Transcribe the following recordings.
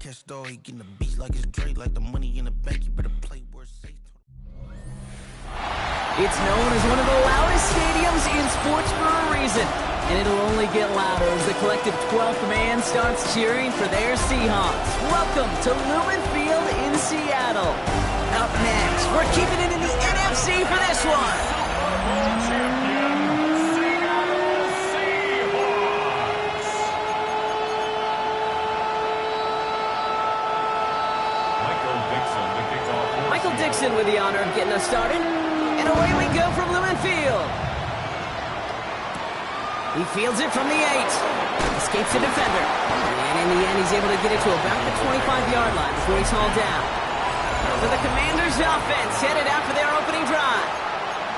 catch though, he getting the beats like it's Drake, like the money in the bank, you better play where it's safe. It's known as one of the loudest stadiums in sports for a reason, and it'll only get louder as the collective 12th man starts cheering for their Seahawks. Welcome to Lumen Field in Seattle. Up next, we're keeping it in the NFC for this one. Dixon with the honor of getting us started. And away we go from Lumen Field. He fields it from the 8. Escapes the defender. And in the end, he's able to get it to about the 25-yard line before he's hauled down. So the Commanders' offense headed out for their opening drive.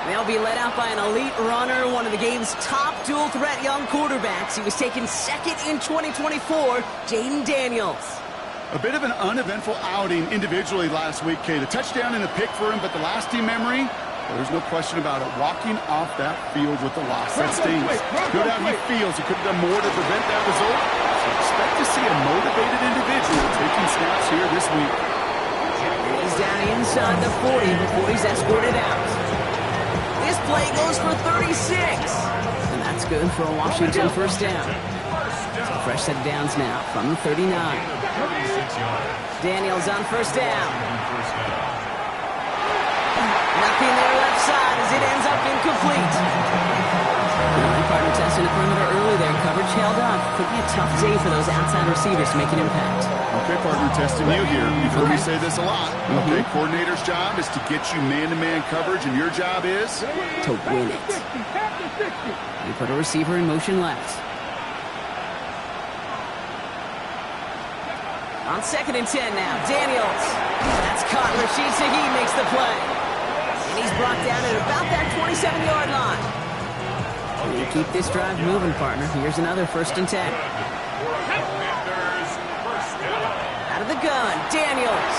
They'll be led out by an elite runner, one of the game's top dual-threat young quarterbacks. He was taken second in 2024, Jaden Daniels. A bit of an uneventful outing individually last week, Kate. A touchdown and a pick for him, but the lasting memory, well, there's no question about it. Walking off that field with the loss, that stings. No doubt he feels he could have done more to prevent that result. So expect to see a motivated individual taking snaps here this week. He's down inside the 40 before he's escorted out. This play goes for 36. And that's good for a Washington first down. So fresh set of downs now from the 39. Daniels on first down. Nothing there left side as it ends up incomplete. Partner testing the perimeter early there. Coverage held up. Could be a tough day for those outside receivers to make an impact. Okay, partner testing you here. You've heard me say this a lot. Okay, coordinator's job is to get you man-to-man coverage, and your job is? To win it. You put a receiver in motion left. On 2nd and 10 now, Daniels. That's caught. Rashid Shaheed makes the play. And he's brought down at about that 27-yard line. You keep this drive moving, partner. Here's another 1st and 10. Out of the gun, Daniels.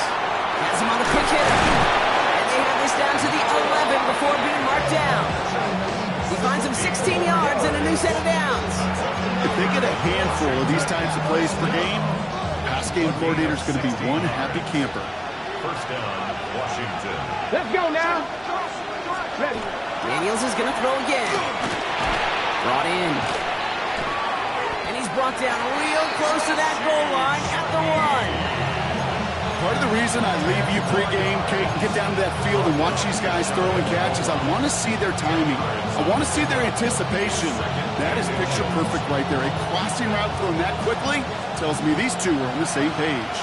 Has him on the quick hitter. And they have this down to the 11 before being marked down. He finds him 16 yards and a new set of downs. If they get a handful of these types of plays per game, game coordinator is going to be one happy camper. First down, Washington. Let's go now. Ready. Daniels is going to throw again. Brought in. And he's brought down real close to that goal line at the 1. Part of the reason I leave you pregame, Kate, and get down to that field and watch these guys throw and catch is I want to see their timing. I want to see their anticipation. That is picture perfect right there. A crossing route thrown that quickly tells me these two are on the same page.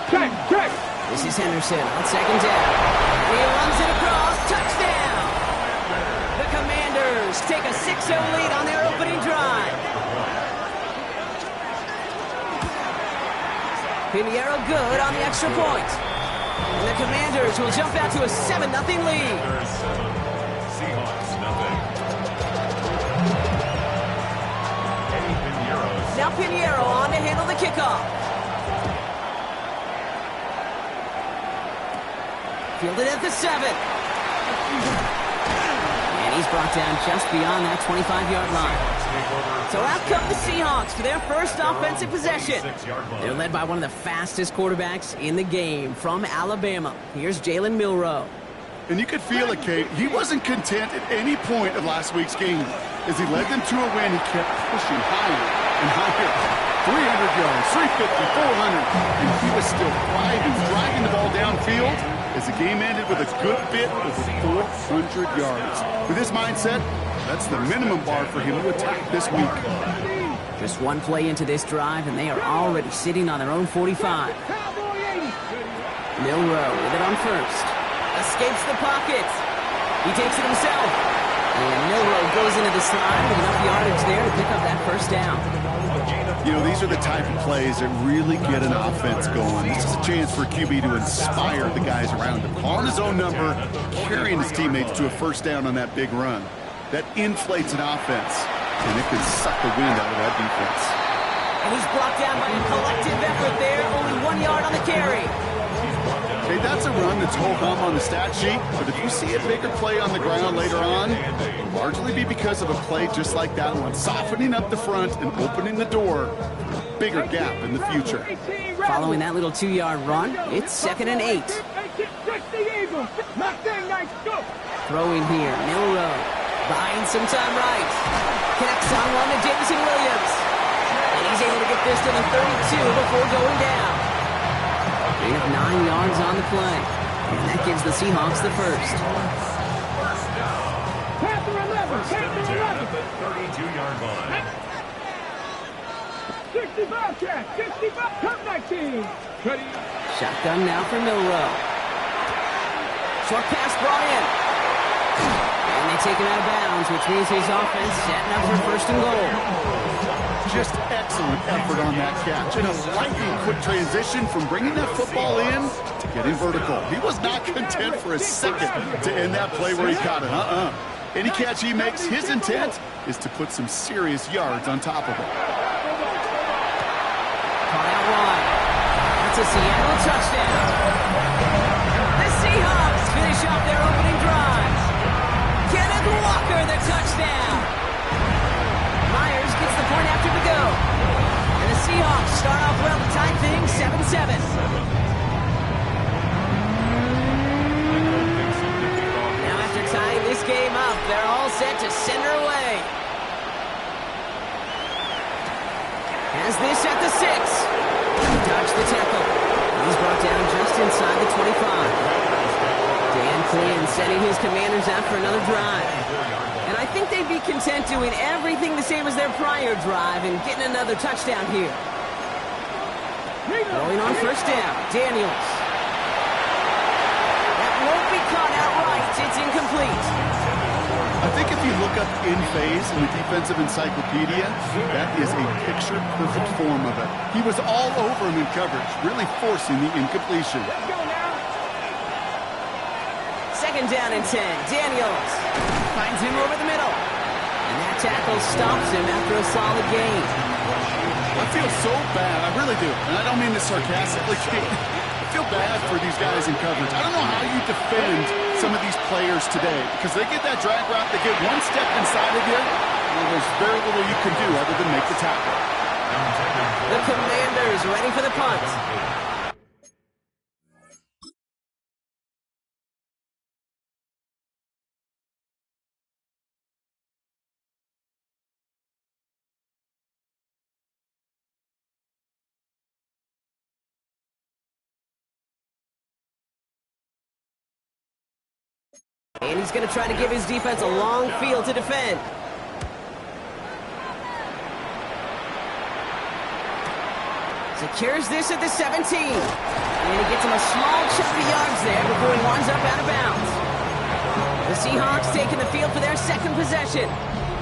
Check. This is Henderson on 2nd down. He runs it across. Touchdown! The Commanders take a 6-0 lead on their opening drive. Pinheiro good on the extra point. And the Commanders will jump out to a 7-0 lead. Seahawks, nothing. Now Pinheiro on to handle the kickoff. Fielded at the 7. And he's brought down just beyond that 25-yard line. So out come the Seahawks for their first offensive possession. They're led by one of the fastest quarterbacks in the game from Alabama. Here's Jalen Milroe. And you could feel it, Kate. He wasn't content at any point of last week's game. As he led them to a win, he kept pushing higher and higher. 300 yards, 350, 400. And he was still thriving, driving the ball downfield as the game ended with a good bit over 400 yards. With this mindset, that's the minimum bar for him to attack this week. Just one play into this drive, and they are already sitting on their own 45. Milroe with it on first. Escapes the pocket. He takes it himself. And Milroe goes into the slide with enough yardage there to pick up that first down. You know, these are the type of plays that really get an offense going. This is a chance for QB to inspire the guys around him. Calling his own number, carrying his teammates to a first down on that big run. That inflates an offense, and it can suck the wind out of that defense. And he's brought down by a collective effort there. Only 1 yard on the carry. Okay, that's a run that's ho-hum on the stat sheet, but if you see a bigger play on the ground later on, the largely be because of a play just like that one, softening up the front and opening the door for a bigger gap in the future. Following that little 2-yard run, it's 2nd and 8. Throwing here, Milrow. Buying some time right. Connects on one to Jameson Williams. And he's able to get this to the 32 before going down. Gain of 9 yards on the play. And that gives the Seahawks the first. Panther 11, Panther 11. 32-yard line. 65 catch, 65, come 19. Ready. Shotgun now for Milrow. Short pass brought in. And they take him out of bounds, which means his offense setting up for 1st and goal. Just excellent effort on that catch. And a lightning quick transition from bringing that football in to getting vertical. He was not content for a second to end that play where he caught it. Any catch he makes, his intent is to put some serious yards on top of it. Caught out wide. That's a Seattle touchdown. The Seahawks finish off their opening drive. Kenneth Walker, the touchdown. Myers gets the point after the go. And the Seahawks start off well to tie things 7-7. Now after tying this game up, they're all set to send her away. Has this at the 6. Dodge the tackle. He's brought down just inside the 25. Dan Quinn sending his Commanders out for another drive. And I think they'd be content doing everything the same as their prior drive and getting another touchdown here. Going on 1st down, Daniels. That won't be caught outright. It's incomplete. I think if you look up in phase in the defensive encyclopedia, that is a picture-perfect form of it. He was all over him in coverage, really forcing the incompletion. 2nd down and 10. Daniels finds him over the middle. And that tackle stops him after a solid gain. I feel so bad. I really do. And I don't mean this sarcastically. I feel bad for these guys in coverage. I don't know how you defend some of these players today because they get that drag route, they get one step inside of you, and there's very little you can do other than make the tackle. The Commanders ready for the punt. And he's going to try to give his defense a long field to defend. Secures this at the 17. And he gets him a small chunk of yards there before he winds up out of bounds. The Seahawks taking the field for their 2nd possession.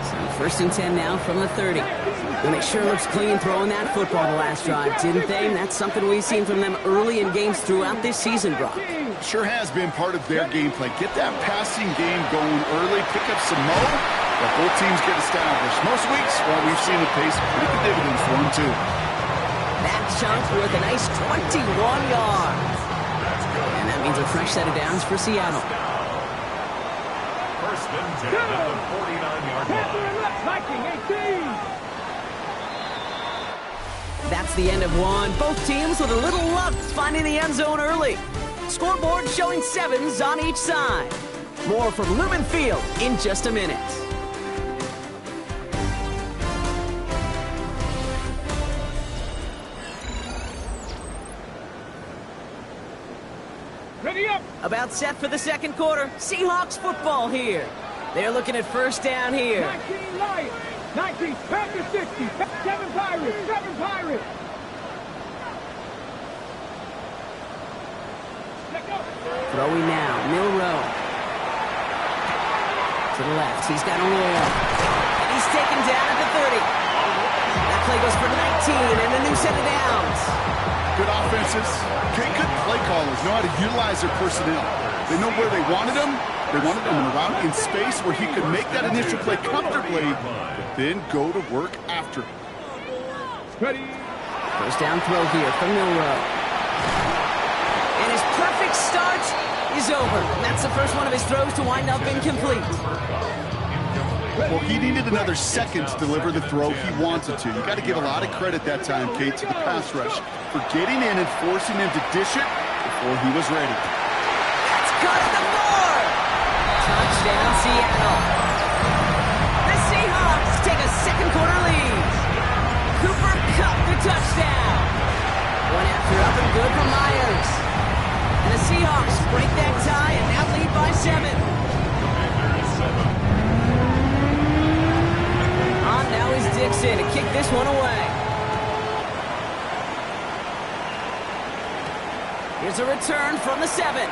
So 1st and 10 now from the 30. And it sure looks clean throwing that football the last drive, didn't they? And that's something we've seen from them early in games throughout this season, Brock. Sure has been part of their gameplay. Get that passing game going early, pick up some mo, while both teams get established. Most weeks, well, we've seen it pay some pretty good dividends for them, too. That chunk worth a nice 21 yards. And that means a fresh set of downs for Seattle. 1st and 10 at the 49-yard line. That's the end of one. Both teams with a little luck finding the end zone early. Scoreboard showing 7s on each side. More from Lumen Field in just a minute. Ready up. About set for the 2nd quarter. Seahawks football here. They're looking at 1st down here. 19 Lions, 19 Panthers 60, 7 Pirates, 7 Pirates. Throwing now, Milrow. To the left, he's got a roll. And he's taken down at the 30. That play goes for 19 and a new set of downs. Good offenses. Good play callers know how to utilize their personnel. They know where they wanted them. They wanted them in a route in space where he could make that initial play comfortably, but then go to work after. Ready. 1st down throw here from Milrow. And his perfect start is over. And that's the first one of his throws to wind up incomplete. Well, he needed another second to deliver the throw he wanted to. You got to give a lot of credit that time, Kate, to the pass rush for getting in and forcing him to dish it before he was ready. That's cut at the board. Touchdown, Seattle. The Seahawks take a second quarter lead. Cooper Kupp the touchdown. One after up and good for Myers. And the Seahawks break that tie and now lead by 7. On now is Dixon to kick this one away. Here's a return from the 7.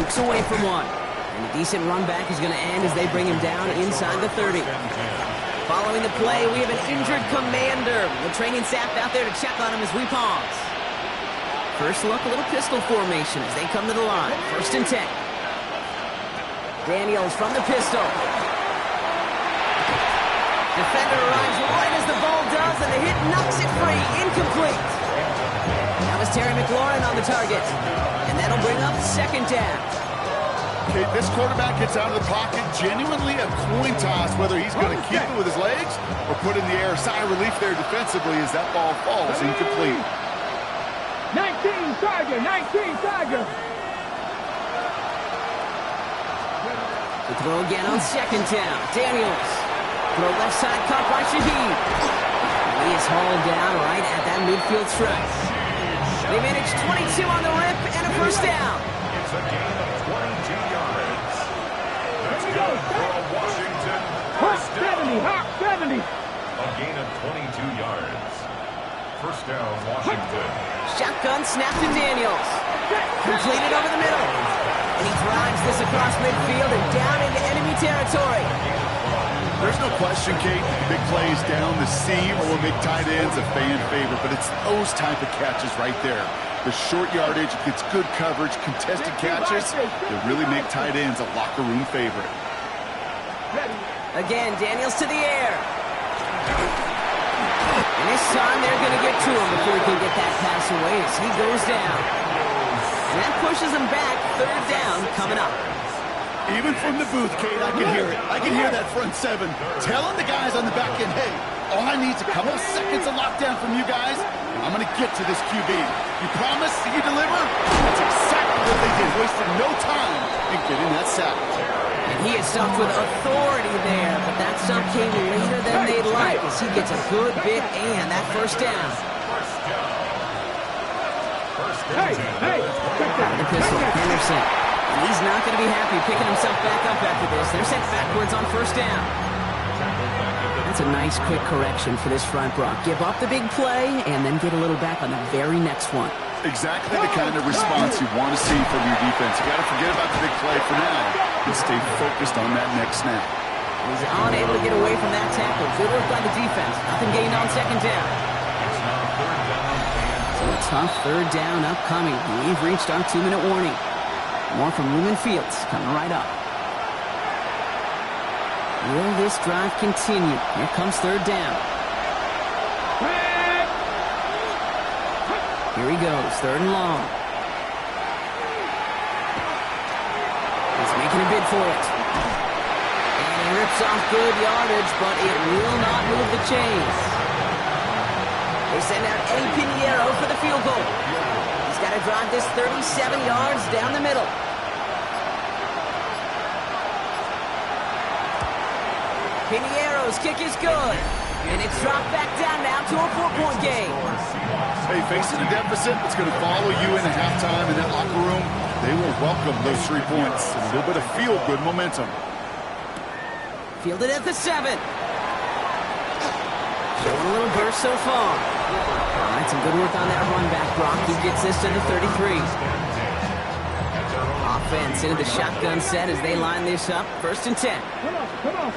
Looks away from one. And a decent run back is going to end as they bring him down inside the 30. Following the play, we have an injured commander. The training staff out there to check on him as we pause. First look, a little pistol formation as they come to the line. 1st and 10. Daniels from the pistol. Defender arrives right as the ball does, and the hit knocks it free. Incomplete. That was Terry McLaurin on the target. And that'll bring up 2nd down. Okay, this quarterback gets out of the pocket, genuinely a coin toss, whether he's going to keep it with his legs or put in the air. Sigh of relief there defensively as that ball falls incomplete. 19 Tiger, 19 Tiger. The throw again on 2nd down. Daniels. Throw left side caught by Shaheed. He is hauled down right at that midfield stripe. They manage 22 on the rip and a 1st down. It's a gain of 22 yards. That's good for Washington. Hawk 1st down. 70, Hawk 70. A gain of 22 yards. 1st down, Washington. Shotgun snap to Daniels. Completed over the middle. And he drives this across midfield and down into enemy territory. There's no question, Kate, big plays down the seam or big tight ends a fan favorite, but it's those type of catches right there. The short yardage, gets good coverage, contested catches that really make tight ends a locker room favorite. Again, Daniels to the air. And this time they're going to get to him before he can get that pass away as he goes down. And that pushes him back. 3rd down coming up. Even from the booth, Kate, I can hear it. I can hear that front 7 telling the guys on the back end, hey, all I need is a couple of seconds of lockdown from you guys, and I'm going to get to this QB. You promise that you deliver? That's exactly what they did, wasting no time in getting that sack. And he is stuffed with authority there, but that stuff came later than they'd like as he gets a good bit and that 1st down. Hey, check that. The pistol, Henderson. And he's not going to be happy picking himself back up after this. They're sent backwards on 1st down. That's a nice quick correction for this front block. Give up the big play and then get a little back on the very next one. Exactly the kind of response you want to see from your defense. You got to forget about the big play for now and stay focused on that next snap. He's unable to get away from that tackle. Good work by the defense. Nothing gained on 2nd down. So a tough 3rd down upcoming. We've reached our 2-minute warning. More from Lumen Fields coming right up. Will this drive continue? Here comes 3rd down. Here he goes, 3rd and long. He's making a bid for it. And he rips off good yardage, but it will not move the chains. They send out Eddie Pinheiro for the field goal. He's got to drive this 37 yards down the middle. Pinheiro's kick is good. And it's dropped back down now to a 4-point game. Hey, facing a deficit that's going to follow you into halftime in that locker room, they will welcome those 3 points and a little bit of feel-good momentum. Fielded at the 7. Showing a little burst so far. All right, some good work on that run back, Brock. He gets this to the 33. Offense into the shotgun set as they line this up. 1st and 10. Come on.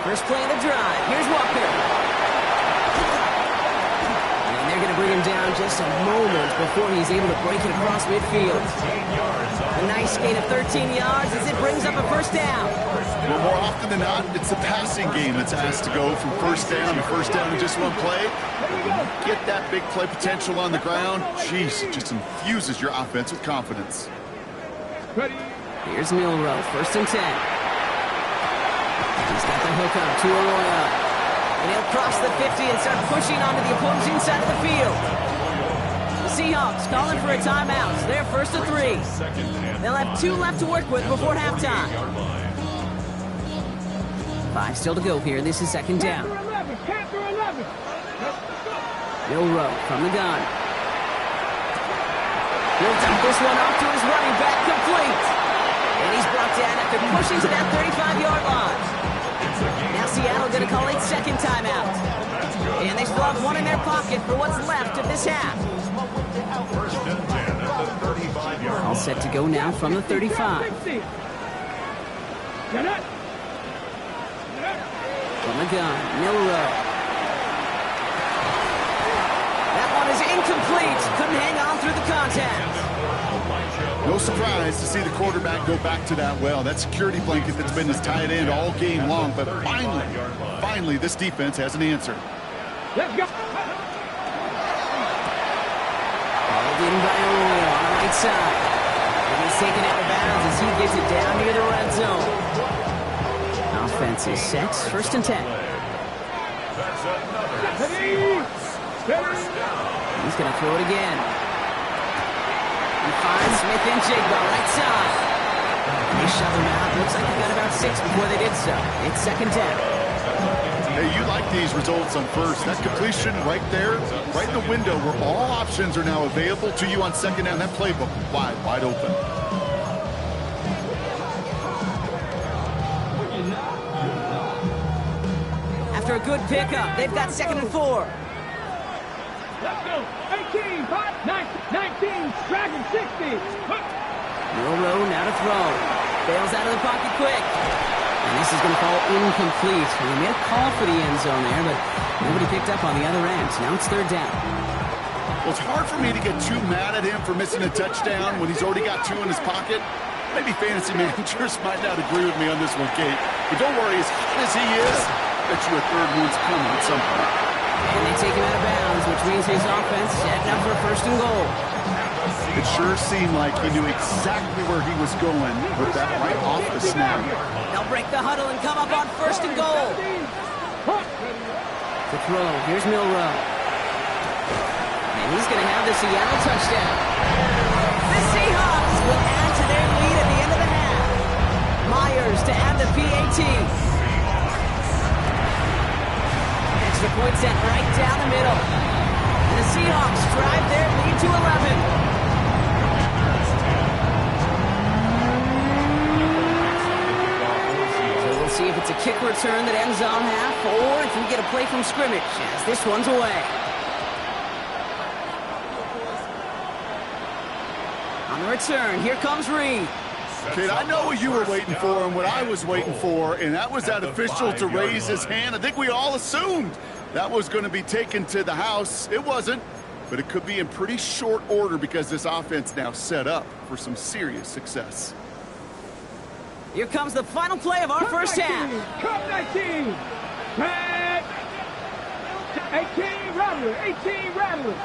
First play of the drive. Here's Walker. And they're going to bring him down just a moment before he's able to break it across midfield. A nice gain of 13 yards as it brings up a 1st down. Well, more often than not, it's the passing game that's asked to go from 1st down to 1st down in just one play. But when you get that big play potential on the ground, geez, it just infuses your offense with confidence. Ready. Here's Milrow, 1st and 10. he'll come to Arroyo. And he'll cross the 50 and start pushing onto the opposing side of the field. The Seahawks calling for a timeout. They're first and 3. They'll have 2 left to work with before halftime. 5 still to go here. This is second down. Milrow from the gun. He'll dump this one off to his running back, complete. And he's brought down after pushing to that 35-yard line. Now Seattle going to call a second timeout. And they still have 1 in their pocket for what's left of this half. First and 10 at the 35-yard. All set to go now from the 35. From the gun, Milrow. That one is incomplete. Couldn't hang on through the contact. No surprise to see the quarterback go back to that well. That security blanket that's been his tight end all game long. But finally, this defense has an answer. Let's go. Called in by Arroyo on the right side. And he's taken out of bounds as he gets it down near the red zone. Offense is set. First and 10. That's another He's going to throw it again. He finds Smith and Jigba right side. And they shove him out. Looks like they got about 6 before they did so. It's second down. Hey, you like these results on first. That completion right there, right in the window where all options are now available to you on second down. That playbook wide open. After a good pickup, they've got second and 4. Let's go. 18, 5, 19, dragon 60. Milrow now to throw. Bails out of the pocket quick. And this is going to fall incomplete. And he made a call for the end zone there, but nobody picked up on the other end. Now it's third down. Well, it's hard for me to get too mad at him for missing a touchdown when he's already got 2 in his pocket. Maybe fantasy managers might not agree with me on this one, Kate. But don't worry, as hot as he is, I bet you a third one's coming at some point. And they take him out of bounds, which means his offense setting up for first and goal. It sure seemed like he knew exactly where he was going with that right off the snap. They'll break the huddle and come up on first and goal. The throw, here's Milrow. And he's going to have the Seattle touchdown. The Seahawks will add to their lead at the end of the half. Myers to add the PAT. Extra point set right down the middle. And the Seahawks drive their lead to 11. So we'll see if it's a kick return that ends on half, or if we get a play from scrimmage, as this one's away. On the return, here comes Reed. Kid, I know what you were waiting for and what I was waiting for, and that was that official to raise his hand. I think we all assumed that was going to be taken to the house. It wasn't, but it could be in pretty short order because this offense now set up for some serious success. Here comes the final play of our first half. Come 19. 18 Rattler. 18 Rattler.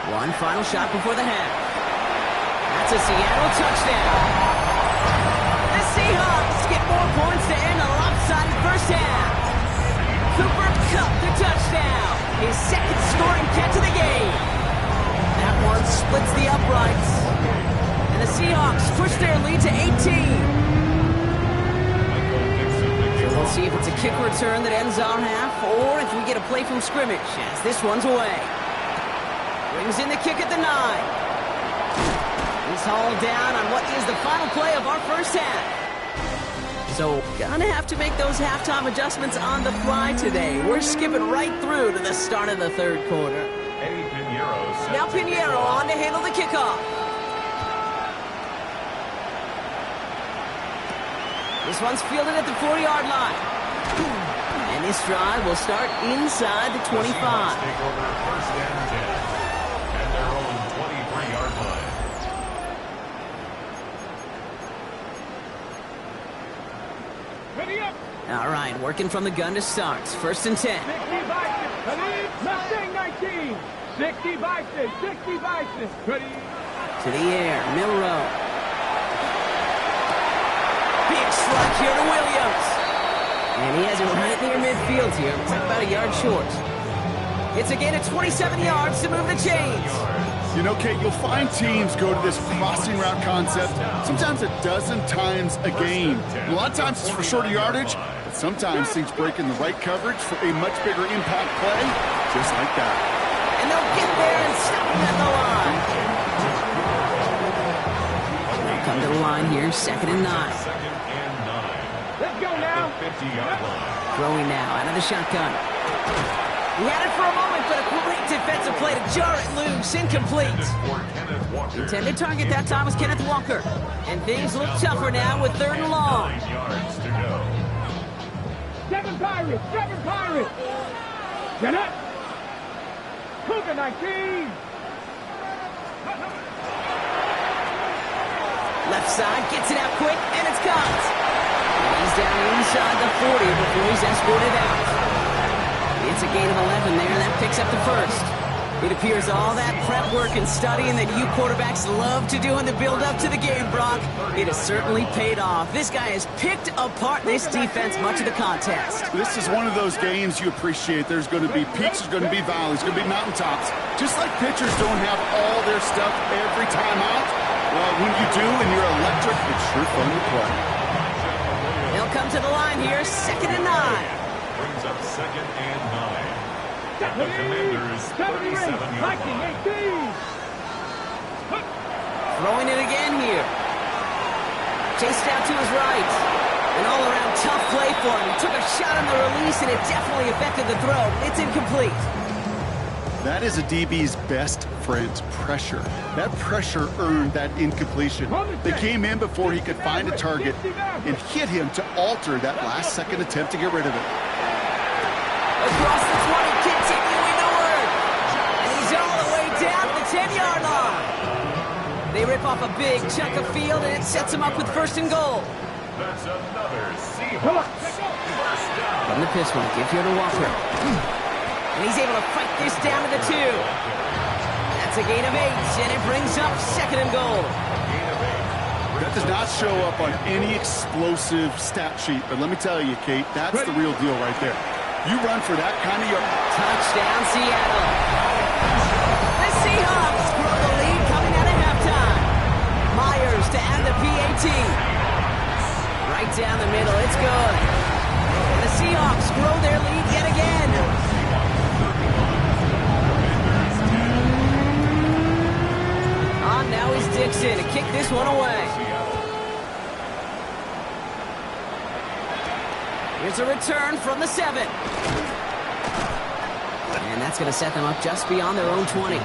One final shot before the half. That's a Seattle touchdown. The Seahawks get more points to end a lopsided first half. Cooper Kupp the touchdown. His second scoring catch of the game. That one splits the uprights. And the Seahawks push their lead to 18. So we'll see if it's a kick return that ends on half, or if we get a play from scrimmage, as this one's away. Brings in the kick at the 9. He's hauled down on what is the final play of our first half. So, gonna have to make those halftime adjustments on the fly today. We're skipping right through to the start of the third quarter. Now Pinheiro on to handle the kickoff. This one's fielded at the 4-yard line. And this drive will start inside the 25. Take over first and 10 at their own 23-yard line. Ready up. All right, working from the gun to start. First and 10. 60 Bison. Mustang 19. 60 Bison. 60 Bison. Ready. To the air, Milrow. luck here to Williams. And he has it right near midfield here. It's about a yard short. It's a gain of 27 yards to move the chains. You know, Kate, you'll find teams go to this crossing route concept sometimes a dozen times a game. A lot of times it's for shorter yardage, but sometimes things break in the right coverage for a much bigger impact play, just like that. And they'll get there and stop him at the line. They'll come to the line here, 2nd and 9. Let's go now. 50-yard line. Throwing now out of the shotgun. He had it for a moment, but a great defensive play to jar it loose, incomplete. Intended target that time was Kenneth Walker. And things look tougher now with 3rd and long. 9 yards to go. 7 Pirates. 7 Pirates. Get up. Cougar 19. Left side, gets it out quick, and it's caught. He's down inside the 40 before he's escorted out. It's a gain of 11 there, and that picks up the 1st. It appears all that prep work and studying that you quarterbacks love to do in the build-up to the game, Brock, it has certainly paid off. This guy has picked apart this defense much of the contest. This is one of those games you appreciate. There's going to be peaks, there's going to be valleys, there's going to be mountaintops. Just like pitchers don't have all their stuff every time out, well, when you do and you're electric, it's sure fun to play. They'll come to the line here, 2nd and 9. Brings up 2nd and 9. The Commanders 37 yard line. Throwing it again here. Chased out to his right. An all-around tough play for him. He took a shot on the release, and it definitely affected the throw. It's incomplete. That is a DB's best friend, pressure. That pressure earned that incompletion. They came in before he could find a target and hit him to alter that last-second attempt to get rid of it. Across the 20, continuing the work. And he's all the way down the 10-yard line. They rip off a big chunk of field, and it sets him up with 1st and goal. That's another Seahawks first down. From the pistol, give here to Walker. And he's able to fight this down to the 2. That's a gain of 8, and it brings up 2nd and goal. That does not show up on any explosive stat sheet, but let me tell you, Kate, that's the real deal right there. You run for that kind of yard. Touchdown, Seattle. The Seahawks grow the lead coming out of halftime. Myers to add the PAT. Right down the middle, it's good. And the Seahawks grow their lead yet again. On now is Dixon to kick this one away. Here's a return from the 7. And that's going to set them up just beyond their own 20.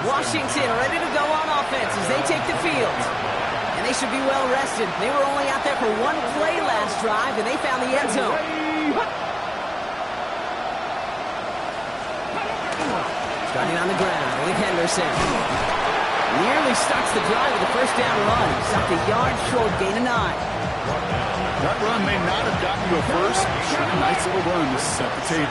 Washington ready to go on offense as they take the field. And they should be well rested. They were only out there for one play last drive, and they found the end zone. Starting on the ground with Henderson. Nearly starts the drive with a 1st down run. Stopped a yard short, gain of 9. That run may not have gotten you a first. Sure, a nice little run to set the table.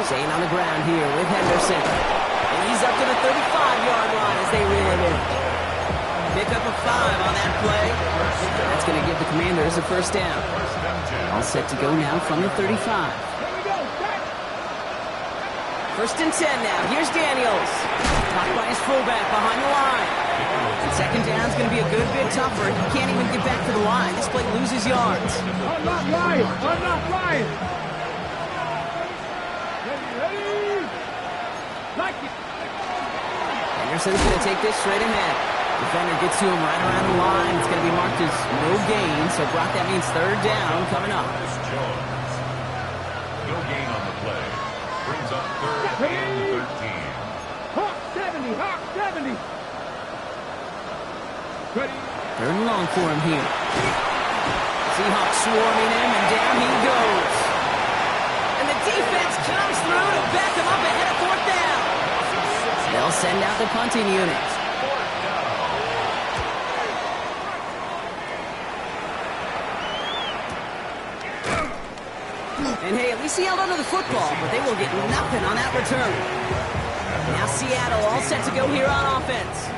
Staying on the ground here with Henderson. And he's up to the 35-yard line as they reel it in. Pick up a 5 on that play. That's going to give the Commanders a 1st down. All set to go now from the 35. 1st and 10 now. Here's Daniels. Caught by his fullback behind the line. And 2nd down is going to be a good bit tougher. He can't even get back to the line. This play loses yards. I'm not lying. I'm not lying. Ready. Like it. Anderson's going to take this straight ahead. Defender gets to him right around the line. It's going to be marked as no gain. So, Brock, that means 3rd down coming up. No gain on the play. Brings up 3rd and 13. Hawk 70. Hawk 70. Ready. 3rd and long for him here. Seahawks swarming him, and down he goes. And the defense comes through to back him up ahead of 4th down. They'll send out the punting unit. And hey, at least he held onto the football, but they will get nothing on that return. Now Seattle all set to go here on offense.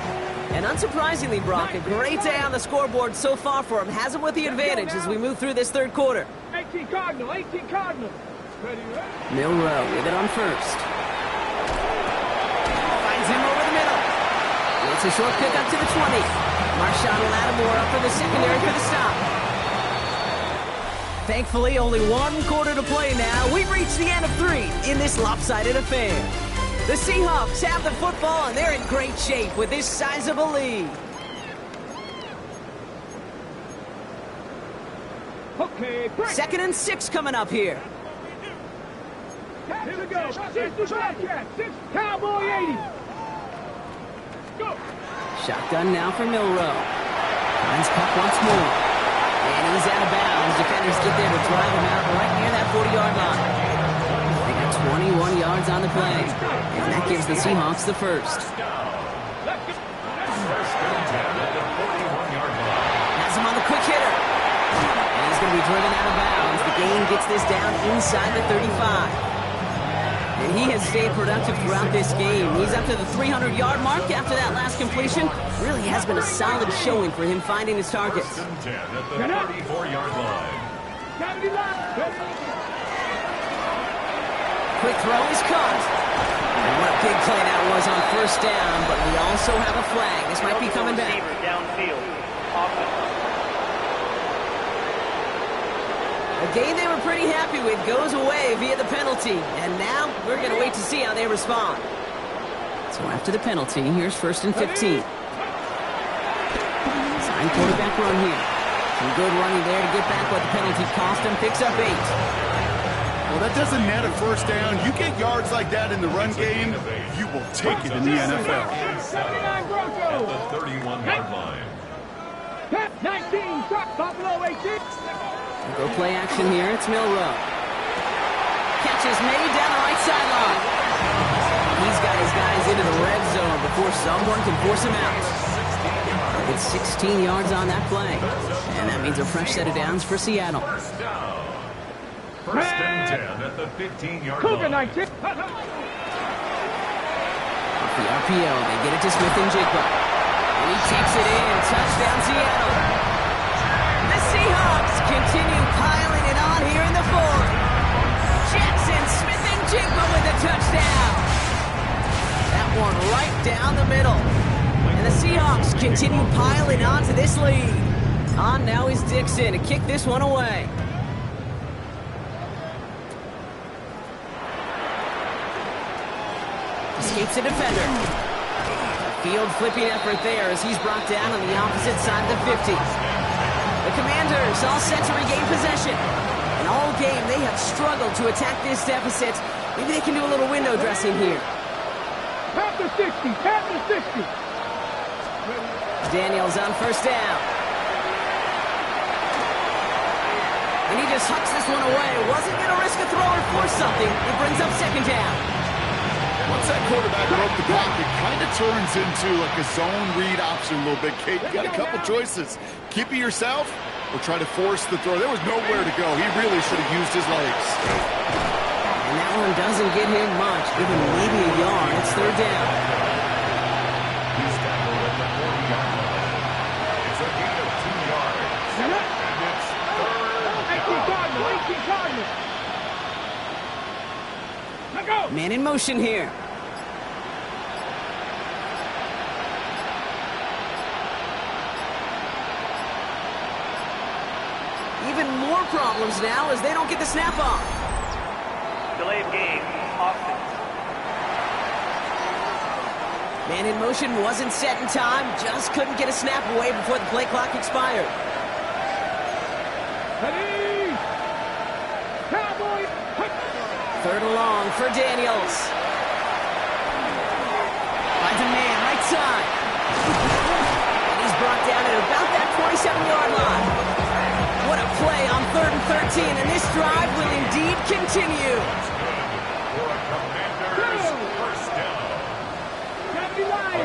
And unsurprisingly, Brock, a great day on the scoreboard so far for him. Has him with the advantage as we move through this third quarter. 18 Cardinal, 18 Cardinal. Ready, ready. Milroe with it on first. Finds him over the middle. It's a short pick up to the 20. Marshawn Lattimore up for the secondary for the stop. Thankfully, only one quarter to play now. We've reached the end of 3 in this lopsided affair. The Seahawks have the football, and they're in great shape with this sizable lead. Okay, break. 2nd and 6 coming up here. Here we go. 60 Bobcat, 6 Cowboy 80. Go. Shotgun now for Milroe. Finds Puck once more. And he's out of bounds. Defenders get there to drive him out right near that 40-yard line. They got 21 yards on the play. And that gives the Seahawks the first. Has him on the quick hitter. And he's going to be driven out of bounds. The gain gets this down inside the 35. And he has stayed productive throughout this game. He's up to the 300-yard mark after that last completion. Really has been a solid showing for him finding his targets. 1st and 10 at the 34-yard line. Quick throw is caught. And what a big play that was on 1st down, but we also have a flag. This might be coming back. Downfield. Offense. A game they were pretty happy with goes away via the penalty. And now we're going to wait to see how they respond. So after the penalty, here's 1st and 15. Sign quarterback run here. Some good running there to get back what the penalty cost him. Picks up 8. Well, that doesn't net a 1st down. You get yards like that in the run game, you will take it in the NFL. At the 31-yard line. 19, Buffalo 18. Go play action here. It's Milroe. Catch is made down the right sideline. He's got his guys into the red zone before someone can force him out. It's 16 yards on that play. And that means a fresh set of downs for Seattle. 1st and 10 at the 15-yard Cougar line. 19. Off the RPO, they get it to Smith and Jigba. And he takes it in. Touchdown, Seattle. The Seahawks continue piling it on here in the 4th. Jackson, Smith, and Jigba with the touchdown. That one right down the middle. And the Seahawks continue piling on to this lead. On now is Dixon to kick this one away. Escapes a defender. Field flipping effort there as he's brought down on the opposite side of the 50. The Commanders all set to regain possession. And all game they have struggled to attack this deficit. Maybe they can do a little window dressing here. Pass the 60, pass the 60. Daniels on 1st down. And he just hucks this one away. Wasn't going to risk a throw or force something. It brings up 2nd down. Once that quarterback broke the block, it kind of turns into like a zone read option a little bit. Kate, you got a couple choices. Keep it yourself or try to force the throw. There was nowhere to go. He really should have used his legs. And that one doesn't get him much. Give him maybe a yard. It's 3rd down. He's tackled at the 40-yard line. It's a gain of 2 yards. And it's 3rd 18 Cardinal, 18 Cardinal. Let go. Man in motion here. Even more problems now as they don't get the snap off. Delay of game. Offense. Man in motion wasn't set in time. Just couldn't get a snap away before the play clock expired. Ready. Cowboy. 3rd and long for Daniels. Finds a man right side. And he's brought down at about that 27-yard line. What a play on 3rd and 13, and this drive will indeed continue. for a Commanders 1st down. A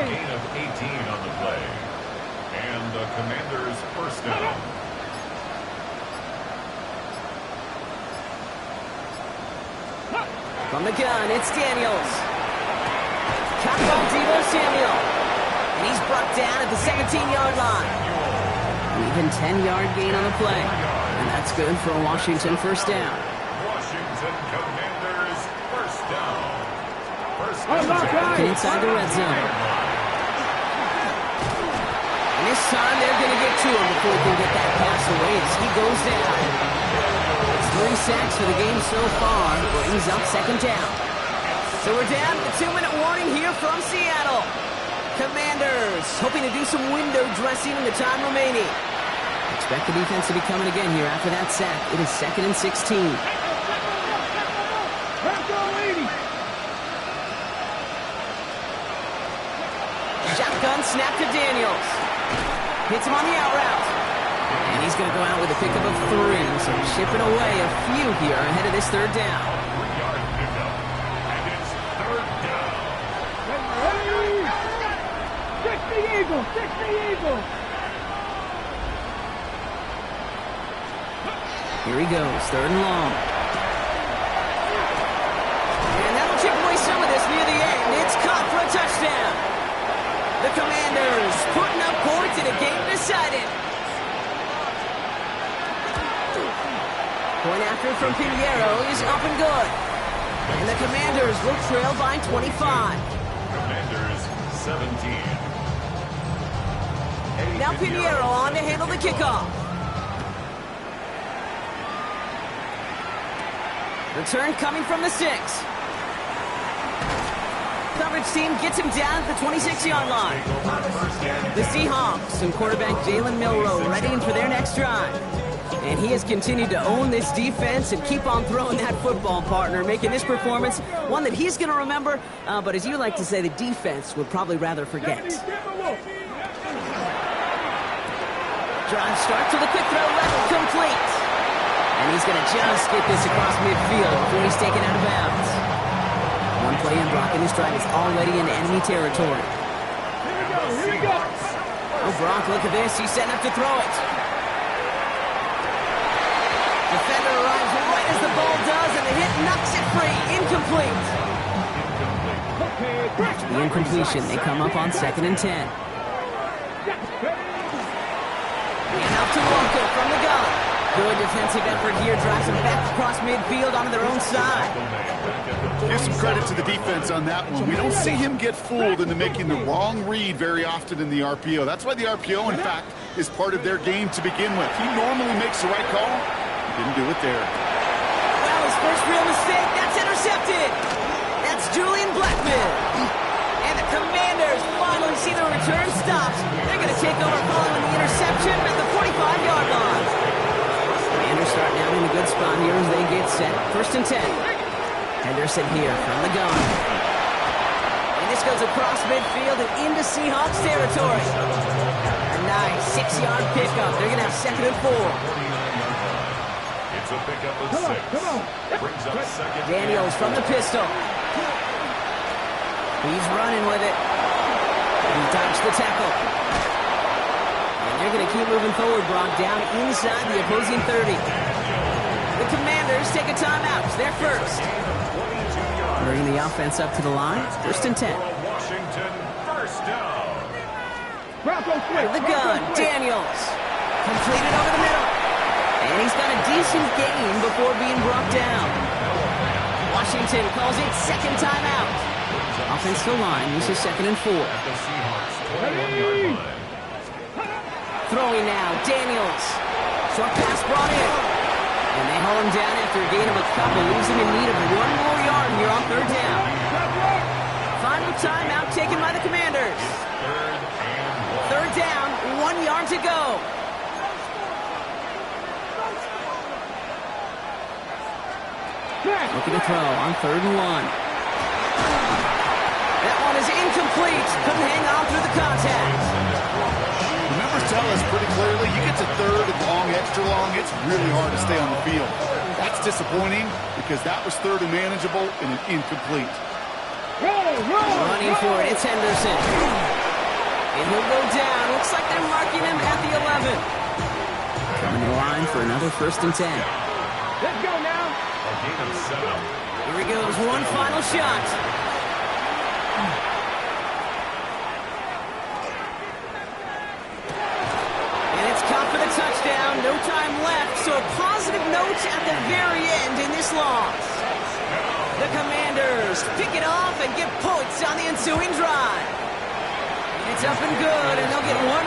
gain of 18 on the play. And the Commanders 1st down. From the gun, it's Daniels. Caught by Deebo Samuel. And he's brought down at the 17-yard line. Even 10-yard gain on the play. And that's good for a Washington first down. Washington Commanders first down. First down. Inside the red zone. And this time they're going to get to him before he can get that pass away as he goes down. It's 3 sacks for the game so far. Brings up second down. So we're down to the 2-minute warning here from Seattle. Commanders hoping to do some window dressing in the time remaining. Expect the defense to be coming again here after that sack. It is 2nd and 16. Shotgun snap to Daniels. Hits him on the out route. And he's going to go out with a pickup of 3. So shipping away a few here ahead of this third down. 3-yard pickup. And it's third down. 60 Eagles! 60 Eagles! Here he goes, 3rd and long. And that'll chip away some of this near the end. It's caught for a touchdown. The Commanders putting up points in a game decided. Point after from Pinheiro is up and good. And the Commanders will trail by 25. Commanders 17. Now Pinheiro on to handle the kickoff. Return coming from the 6. Coverage team gets him down at the 26-yard line. The Seahawks and quarterback Jalen Milroe ready for their next drive. And he has continued to own this defense and keep on throwing that football, partner, making this performance one that he's going to remember, but as you like to say, the defense would probably rather forget. Drive start to the quick throw left, complete. And he's going to just get this across midfield before he's taken out of bounds. One play in blocking this drive is already in enemy territory. Here we go! Oh, Brock, look at this. He's setting up to throw it. Defender arrives right as the ball does, and the hit knocks it free. Incomplete. After the incompletion, they come up on 2nd and 10. And out to Walker from the gun. Good defensive effort here. Drives them back across midfield onto their own side. Give some credit to the defense on that one. We don't see him get fooled into making the wrong read very often in the RPO. That's why the RPO, in fact, is part of their game to begin with. He normally makes the right call. He didn't do it there. Well, his first real mistake, that's intercepted. That's Julian Blackman. And the Commanders finally see the return stops. They're going to take over following the interception at the 45-yard line. Commanders starting out in a good spot here as they get set. 1st and 10. Henderson here from the gun. And this goes across midfield and into Seahawks territory. A nice 6-yard pickup. They're going to have 2nd and 4. It's a pickup of 6. Brings up 2nd. Daniels from the pistol. He's running with it. He dodged the tackle. And they're going to keep moving forward, Brock, down inside the opposing 30. The Commanders take a timeout. They're first. Bringing the offense up to the line. 1st and 10. Washington first down. The gun, Daniels. Completed over the middle. And he's got a decent gain before being brought down. Washington calls it 2nd timeout. Offensive line uses 2nd and 4. At the Seahawks 21-yard line. Throwing now, Daniels. Short pass brought in. And they haul him down after a gain of a couple, leaves him in need of 1 more yard here on 3rd down. Final timeout taken by the Commanders. 3rd down, 1 yard to go. Looking to throw on 3rd and 1. That one is incomplete. Couldn't hang on through the contact. The numbers tell us pretty clearly, you get to 3rd and long, extra long, it's really hard to stay on the field. That's disappointing because that was 3rd and manageable and an incomplete. Running for it, it's Henderson. And he'll go down. Looks like they're marking him at the 11. Coming to the line for another 1st and 10. Let's go now. A gain of 7. Here he goes, one final shot. a positive note at the very end in this loss. The Commanders pick it off and get points on the ensuing drive. It's up and good, and they'll get one